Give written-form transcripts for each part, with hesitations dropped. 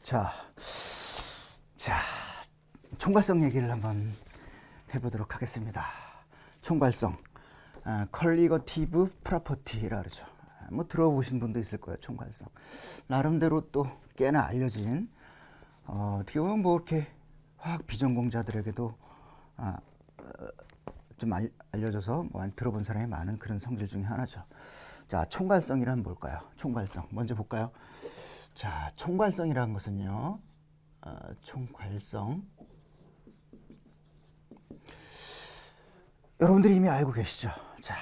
자, 자, 총괄성 얘기를 한번 해보도록 하겠습니다. 총괄성, 컬리거티브 프로퍼티라 그러죠. 뭐 들어보신 분도 있을 거예요. 총괄성. 나름대로 또 꽤나 알려진, 어떻게 보면 뭐 이렇게 화학 비전공자들에게도 좀 알려져서 뭐 들어본 사람이 많은 그런 성질 중에 하나죠. 자, 총괄성이란 뭘까요? 총괄성 먼저 볼까요? 자, 총괄성이라는 것은요, 총괄성. 여러분들이 이미 알고 계시죠? 자,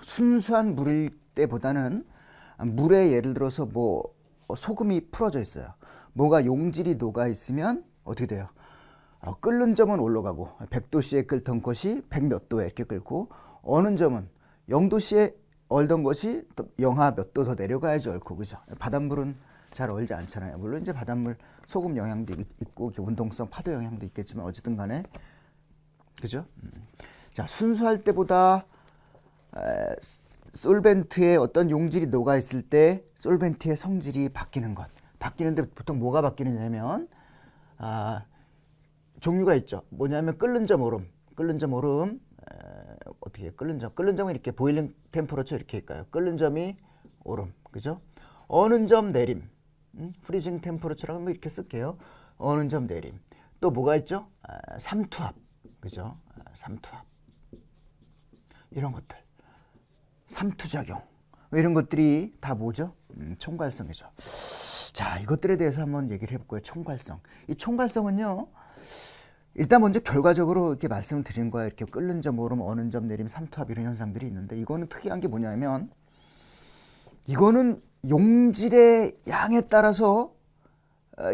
순수한 물일 때보다는 물에 예를 들어서 뭐 소금이 풀어져 있어요. 뭐가 용질이 녹아 있으면 어떻게 돼요? 끓는 점은 올라가고 100도씨에 끓던 것이 100 몇 도에 이렇게 끓고, 어느 점은 0도씨에 얼던 것이 또 영하 몇 도 더 내려가야지 얼고, 그죠? 바닷물은 잘 얼지 않잖아요. 물론 이제 바닷물 소금 영향도 있고 운동성 파도 영향도 있겠지만 어쨌든 간에, 그죠? 자, 순수할 때보다 솔벤트에 어떤 용질이 녹아 있을 때 솔벤트의 성질이 바뀌는 것. 바뀌는데 보통 뭐가 바뀌느냐면 종류가 있죠. 뭐냐면 끓는 점 오름. 끓는 점 오름. 어떻게 끓는 점? 끓는 점은 이렇게 보일링 템퍼러처 이렇게 할까요? 끓는 점이 오름. 그죠? 어느 점 내림. 프리징 템퍼러처라고 뭐 이렇게 쓸게요. 어느 점 내림. 또 뭐가 있죠? 삼투압. 그죠? 삼투압. 이런 것들. 삼투작용. 이런 것들이 다 뭐죠? 총괄성이죠. 자, 이것들에 대해서 한번 얘기를 해볼까요? 총괄성. 이 총괄성은요, 일단 먼저 결과적으로 이렇게 말씀을 드린 거예요. 이렇게 끓는 점 오름, 어느 점 내림, 삼투압 이런 현상들이 있는데, 이거는 특이한 게 뭐냐면, 이거는 용질의 양에 따라서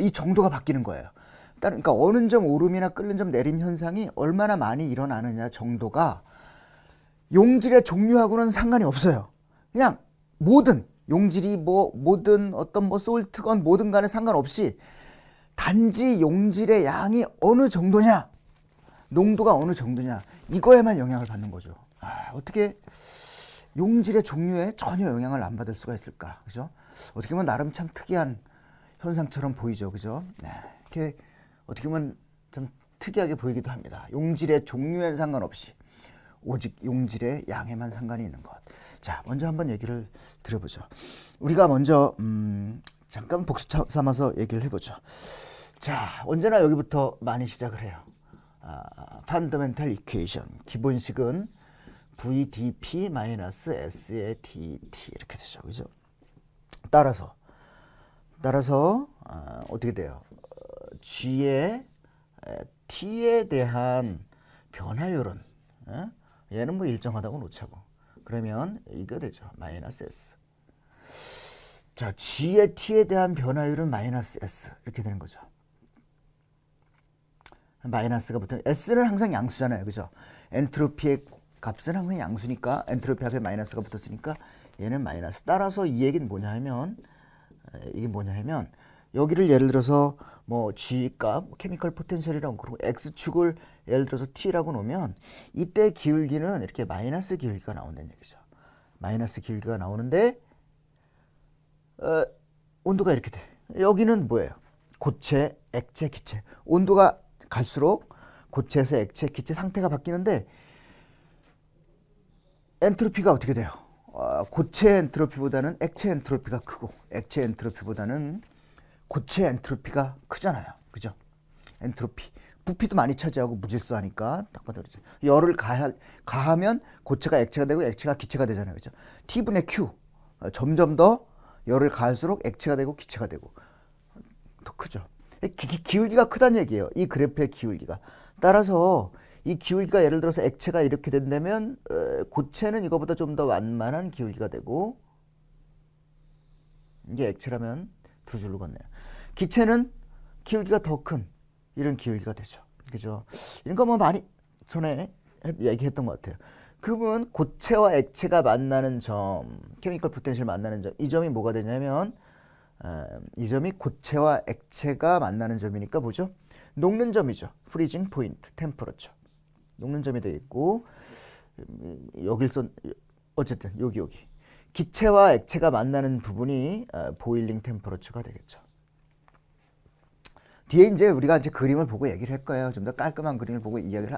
이 정도가 바뀌는 거예요. 그러니까 어느 점 오름이나 끓는 점 내림 현상이 얼마나 많이 일어나느냐 정도가 용질의 종류하고는 상관이 없어요. 그냥 모든 용질이 뭐든 어떤 솔트건 뭐든 간에 상관없이 단지 용질의 양이 어느 정도냐, 농도가 어느 정도냐, 이거에만 영향을 받는 거죠. 어떻게 용질의 종류에 전혀 영향을 안 받을 수가 있을까? 그죠? 어떻게 보면 나름 참 특이한 현상처럼 보이죠. 그죠? 네, 이렇게 어떻게 보면 좀 특이하게 보이기도 합니다. 용질의 종류엔 상관없이 오직 용질의 양에만 상관이 있는 것. 자, 먼저 한번 얘기를 들어보죠. 우리가 먼저 잠깐 복수 삼아서 얘기를 해보죠. 자, 언제나 여기부터 많이 시작을 해요. Fundamental Equation. 기본식은 VdP-S의 dt 이렇게 되죠. 그죠? 따라서 어떻게 돼요? G의 T에 대한 변화율은, 얘는 뭐 일정하다고 놓자고. 그러면 이거 되죠. 마이너스 S. 자, G의 T에 대한 변화율은 마이너스 S. 이렇게 되는 거죠. 마이너스가 붙으면 S는 항상 양수잖아요. 그죠? 엔트로피의 값은 항상 양수니까 엔트로피 앞에 마이너스가 붙었으니까 얘는 마이너스. 따라서 이 얘기는 뭐냐 하면, 이게 뭐냐 하면, 여기를 예를 들어서 뭐 G 값, 케미컬 포텐셜이라고 그러고 X축을 예를 들어서 T라고 놓으면 이때 기울기는 이렇게 마이너스 기울기가 나온다는 얘기죠. 마이너스 기울기가 나오는데 온도가 이렇게 돼. 여기는 뭐예요? 고체, 액체, 기체. 온도가 갈수록 고체에서 액체, 기체 상태가 바뀌는데 엔트로피가 어떻게 돼요? 고체 엔트로피보다는 액체 엔트로피가 크고 액체 엔트로피보다는 고체 엔트로피가 크잖아요. 그죠? 엔트로피. 부피도 많이 차지하고 무질서하니까 딱 봐도 그렇죠. 열을 가하면 고체가 액체가 되고 액체가 기체가 되잖아요. 그죠? T분의 Q. 점점 더 열을 가할수록 액체가 되고 기체가 되고 더 크죠. 기울기가 크다는 얘기예요. 이 그래프의 기울기가. 따라서 이 기울기가 예를 들어서 액체가 이렇게 된다면 고체는 이거보다 좀 더 완만한 기울기가 되고, 이게 액체라면 두 줄로 걷네요. 기체는 기울기가 더 큰 이런 기울기가 되죠. 그죠? 이런 거 뭐 많이 전에 얘기했던 것 같아요. 그러면 고체와 액체가 만나는 점, 케미컬 포텐셜 만나는 점, 이 점이 뭐가 되냐면 이 점이 고체와 액체가 만나는 점이니까 뭐죠? 녹는 점이죠. 프리징 포인트, 템퍼러처. 녹는 점이 되어 있고, 여기선 어쨌든 여기 기체와 액체가 만나는 부분이 보일링 템퍼러처가 되겠죠. 뒤에 이제 우리가 이제 그림을 보고 얘기를 할 거예요. 좀 더 깔끔한 그림을 보고 이야기를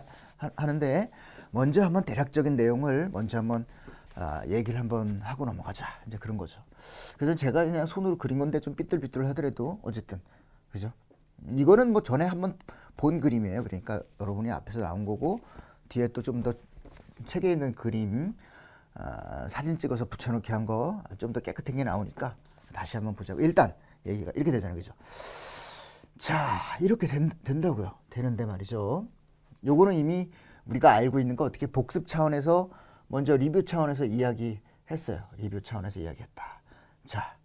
하는데 먼저 한번 대략적인 내용을 먼저 한번 얘기를 한번 하고 넘어가자. 이제 그런 거죠. 그래서 제가 그냥 손으로 그린 건데 좀 삐뚤삐뚤 하더라도 어쨌든 그죠? 이거는 뭐 전에 한번 본 그림이에요. 그러니까 여러분이 앞에서 나온 거고 뒤에 또 좀 더 책에 있는 그림 사진 찍어서 붙여놓기 한 거 좀 더 깨끗한 게 나오니까 다시 한번 보자고. 일단 얘기가 이렇게 되잖아요. 그죠? 자, 이렇게 된다고요. 되는데 말이죠. 요거는 이미 우리가 알고 있는 거 어떻게 복습 차원에서 먼저 리뷰 차원에서 이야기했어요. 리뷰 차원에서 이야기했다. 자,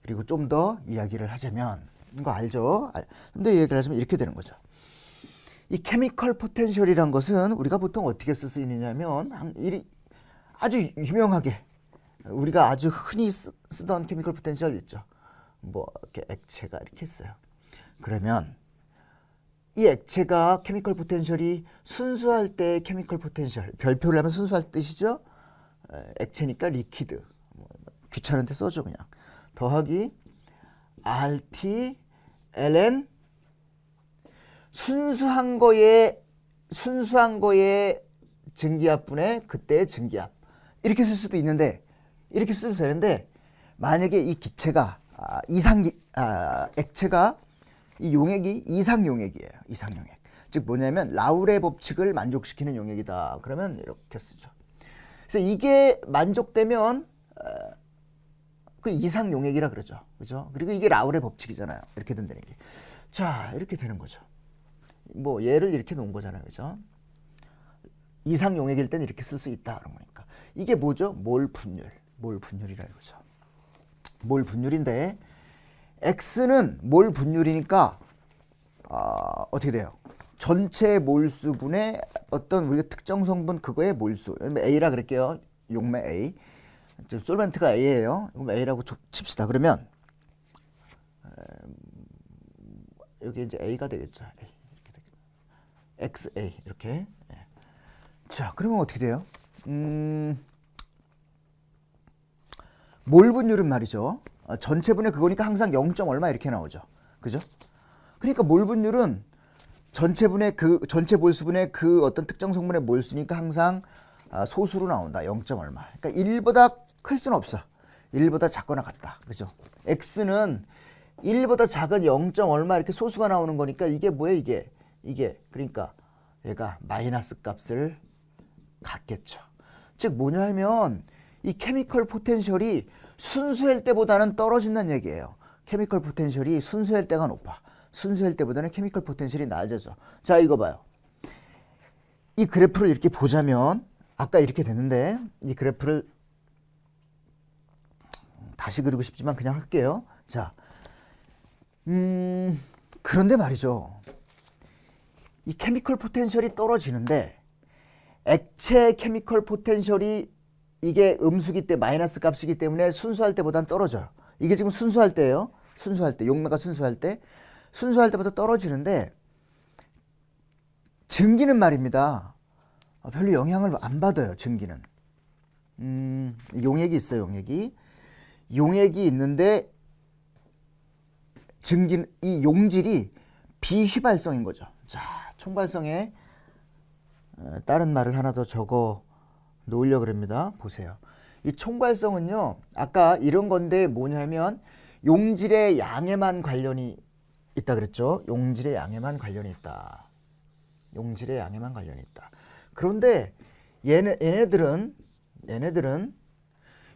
그리고 좀 더 이야기를 하자면 이거 알죠? 좀 더 이야기를 하자면 이렇게 되는 거죠. 이 케미컬 포텐셜이란 것은 우리가 보통 어떻게 쓸 수 있느냐면 아주 유명하게 우리가 아주 흔히 쓰던 케미컬 포텐셜 있죠. 뭐 이렇게 액체가 이렇게 있어요. 그러면 이 액체가 케미컬 포텐셜이 순수할 때 케미컬 포텐셜 별표를 하면 순수할 뜻이죠. 액체니까 리퀴드 귀찮은데 써줘 그냥 더하기 RT ln 순수한 거에 증기압분의 그때의 증기압 이렇게 쓸 수도 있는데 이렇게 써도 되는데 만약에 이 기체가 액체가 이 용액이 이상 용액이에요. 이상 용액. 즉 뭐냐면 라울의 법칙을 만족시키는 용액이다. 그러면 이렇게 쓰죠. 그래서 이게 만족되면 그 이상 용액이라 그러죠. 그죠? 그리고 이게 라울의 법칙이잖아요. 이렇게 된다는 게. 자, 이렇게 되는 거죠. 뭐 얘를 이렇게 놓은 거잖아요. 그죠? 이상 용액일 때는 이렇게 쓸 수 있다. 그런 거니까. 이게 뭐죠? 몰 분율. 몰 분율이라 이거죠. 몰 분율인데 X는 몰 분율이니까 어떻게 돼요? 전체 몰수분의 어떤 우리가 특정 성분 그거의 몰수. A라 그럴게요. 용매 A. 솔벤트가 A예요. 그럼 A라고 칩시다. 그러면 여기 이제 A가 되겠죠. A. 이렇게 되겠죠. XA 이렇게. 자, 그러면 어떻게 돼요? 몰 분율은 말이죠. 전체분의 그거니까 항상 0. 얼마 이렇게 나오죠. 그죠? 그러니까 몰 분율은 전체 몰수분의 그 어떤 특정 성분의 몰수니까 항상 소수로 나온다. 0. 얼마. 그러니까 1보다 클 수는 없어. 1보다 작거나 같다. 그죠? X는 1보다 작은 0. 얼마 이렇게 소수가 나오는 거니까 이게 뭐예요? 이게 그러니까 얘가 마이너스 값을 갖겠죠. 즉 뭐냐 하면 이 케미컬 포텐셜이 순수할 때보다는 떨어진다는 얘기예요. 케미컬 포텐셜이 순수할 때가 높아. 순수할 때보다는 케미컬 포텐셜이 낮아져. 자, 이거 봐요. 이 그래프를 이렇게 보자면 아까 이렇게 됐는데 이 그래프를 다시 그리고 싶지만 그냥 할게요. 자, 그런데 말이죠. 이 케미컬 포텐셜이 떨어지는데 액체 케미컬 포텐셜이 이게 음수기 때 마이너스 값이기 때문에 순수할 때보다는 떨어져요. 이게 지금 순수할 때예요. 순수할 때, 용매가 순수할 때. 순수할 때보다 떨어지는데 증기는 말입니다. 별로 영향을 안 받아요. 증기는. 용액이 있어요. 용액이 있는데 이 용질이 비휘발성인 거죠. 자, 총발성에 다른 말을 하나 더 적어 놓으려고 그럽니다. 보세요. 이 총발성은요. 아까 이런 건데 뭐냐면 용질의 양에만 관련이 있다 그랬죠. 용질의 양에만 관련이 있다. 용질의 양에만 관련이 있다. 그런데 얘네들은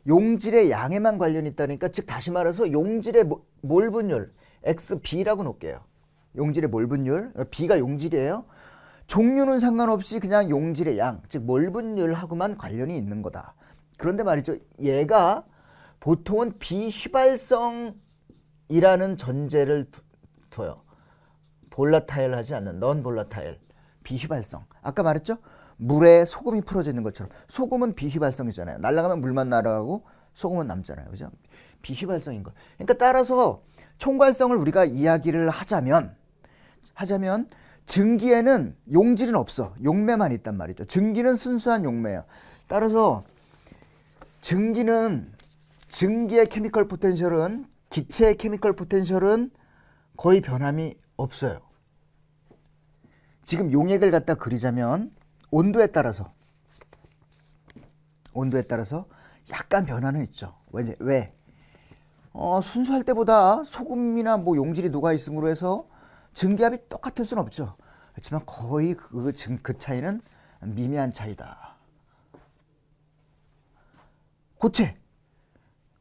용질의 양에만 관련이 있다니까 즉 다시 말해서 용질의 몰 분율 XB라고 놓을게요. 용질의 몰 분율 B가 용질이에요. 종류는 상관없이 그냥 용질의 양, 즉 몰 분율하고만 관련이 있는 거다. 그런데 말이죠. 얘가 보통은 비휘발성이라는 전제를 둬요. 볼라타일하지 않는 넌 볼라타일, 비휘발성. 아까 말했죠? 물에 소금이 풀어져 있는 것처럼 소금은 비휘발성이잖아요. 날아가면 물만 날아가고 소금은 남잖아요. 그죠? 비휘발성인 거. 그러니까 따라서 총괄성을 우리가 이야기를 하자면 증기에는 용질은 없어. 용매만 있단 말이죠. 증기는 순수한 용매예요. 따라서 증기의 케미컬 포텐셜은 기체의 케미컬 포텐셜은 거의 변함이 없어요. 지금 용액을 갖다 그리자면 온도에 따라서 약간 변화는 있죠. 왜? 순수할 때보다 소금이나 뭐 용질이 녹아 있음으로 해서 증기압이 똑같을 수는 없죠. 그렇지만 거의 그 차이는 미미한 차이다.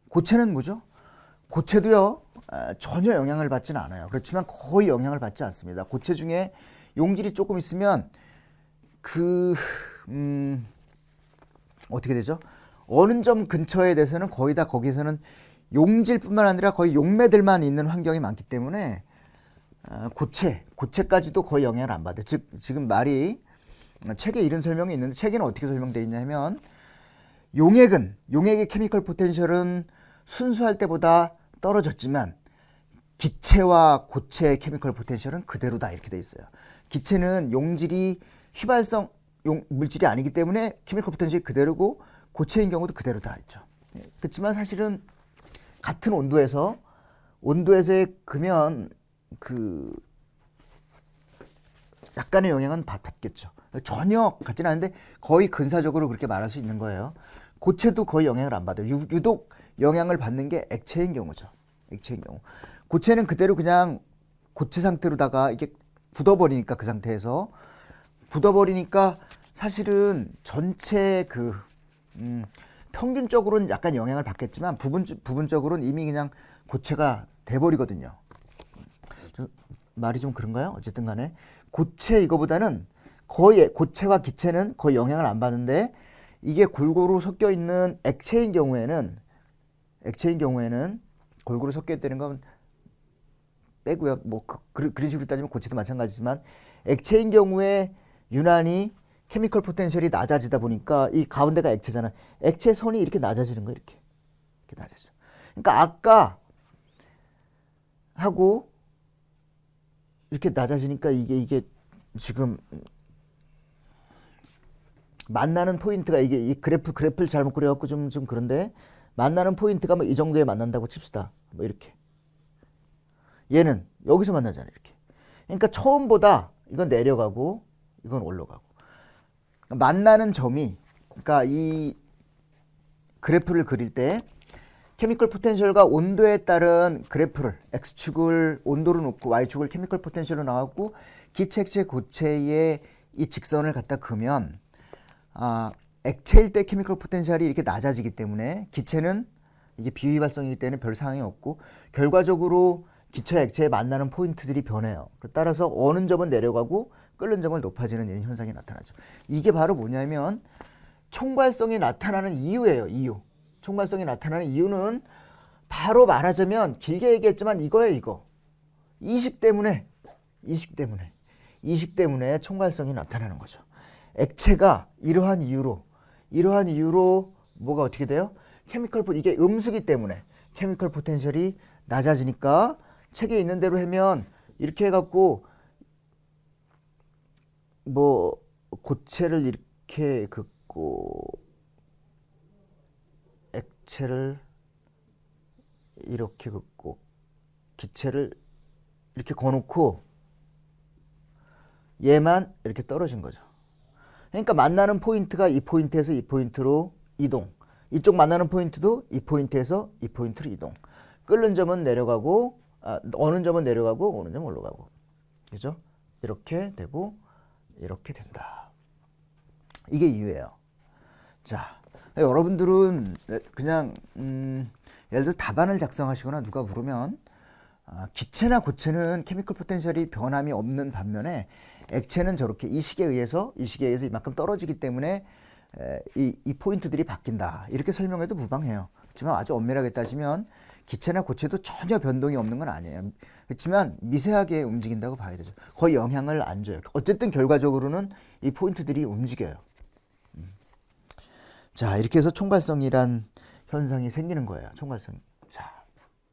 고체는 뭐죠? 고체도요 전혀 영향을 받지는 않아요. 그렇지만 거의 영향을 받지 않습니다. 고체 중에 용질이 조금 있으면 어떻게 되죠? 어느 점 근처에 대해서는 거의 다 거기서는 용질뿐만 아니라 거의 용매들만 있는 환경이 많기 때문에 고체까지도 거의 영향을 안 받아요. 즉 지금 말이 책에 이런 설명이 있는데 책에는 어떻게 설명되어 있냐면 용액의 케미컬 포텐셜은 순수할 때보다 떨어졌지만 기체와 고체의 케미컬 포텐셜은 그대로다 이렇게 돼 있어요. 기체는 용질이 휘발성 물질이 아니기 때문에 케미컬 포텐셜이 그대로고 고체인 경우도 그대로다 했죠. 그렇지만 사실은 같은 온도에서의 그면 약간의 영향은 받겠죠. 전혀 같지는 않은데 거의 근사적으로 그렇게 말할 수 있는 거예요. 고체도 거의 영향을 안 받아요. 유독 영향을 받는 게 액체인 경우죠. 액체인 경우. 고체는 그대로 그냥 고체 상태로다가 이게 굳어버리니까 그 상태에서 굳어버리니까 사실은 전체 평균적으로는 약간 영향을 받겠지만 부분적으로는 이미 그냥 고체가 돼버리거든요. 말이 좀 그런가요? 어쨌든 간에 고체 이거보다는 거의 고체와 기체는 거의 영향을 안 받는데 이게 골고루 섞여 있는 액체인 경우에는 골고루 섞여 있다는 건 빼고요. 뭐 그런 식으로 따지면 고체도 마찬가지지만 액체인 경우에 유난히 케미컬 포텐셜이 낮아지다 보니까 이 가운데가 액체잖아. 액체 선이 이렇게 낮아지는 거예요. 이렇게 낮아져. 그러니까 아까 하고 이렇게 낮아지니까 이게 지금 만나는 포인트가 이 그래프를 잘못 그려갖고 좀 그런데 만나는 포인트가 뭐 이 정도에 만난다고 칩시다. 뭐 이렇게. 얘는 여기서 만나잖아요. 이렇게. 그러니까 처음보다 이건 내려가고 이건 올라가고. 만나는 점이 그러니까 이 그래프를 그릴 때 케미컬 포텐셜과 온도에 따른 그래프를 X축을 온도로 놓고 Y축을 케미컬 포텐셜로 나왔고 기체, 액체, 고체의 이 직선을 갖다 그으면 액체일 때 케미컬 포텐셜이 이렇게 낮아지기 때문에 기체는 이게 비휘발성이기 때문에 별 상황이 없고 결과적으로 기체와 액체에 만나는 포인트들이 변해요. 따라서 어는 점은 내려가고 끓는 점은 높아지는 이런 현상이 나타나죠. 이게 바로 뭐냐면 총괄성이 나타나는 이유예요. 이유. 총괄성이 나타나는 이유는 바로 말하자면 길게 얘기했지만 이거예요. 이거. 이식 때문에 총괄성이 나타나는 거죠. 액체가 이러한 이유로 뭐가 어떻게 돼요? 이게 음수기 때문에 케미컬 포텐셜이 낮아지니까 책에 있는 대로 하면 이렇게 해갖고 뭐 고체를 이렇게 긋고 액체를 이렇게 긋고 기체를 이렇게 거놓고 얘만 이렇게 떨어진 거죠. 그러니까 만나는 포인트가 이 포인트에서 이 포인트로 이동. 이쪽 만나는 포인트도 이 포인트에서 이 포인트로 이동. 끓는 점은 내려가고 어는 점은 내려가고 오는 점은 올라가고. 그죠? 이렇게 되고 이렇게 된다. 이게 이유예요. 자, 여러분들은 그냥 예를 들어 답안을 작성하시거나 누가 물으면 기체나 고체는 케미컬 포텐셜이 변함이 없는 반면에 액체는 저렇게 이 식에 의해서 이만큼 떨어지기 때문에 이 포인트들이 바뀐다. 이렇게 설명해도 무방해요. 그렇지만 아주 엄밀하게 따지면 기체나 고체도 전혀 변동이 없는 건 아니에요. 그렇지만 미세하게 움직인다고 봐야 되죠. 거의 영향을 안 줘요. 어쨌든 결과적으로는 이 포인트들이 움직여요. 자, 이렇게 해서 총괄성이란 현상이 생기는 거예요. 총괄성.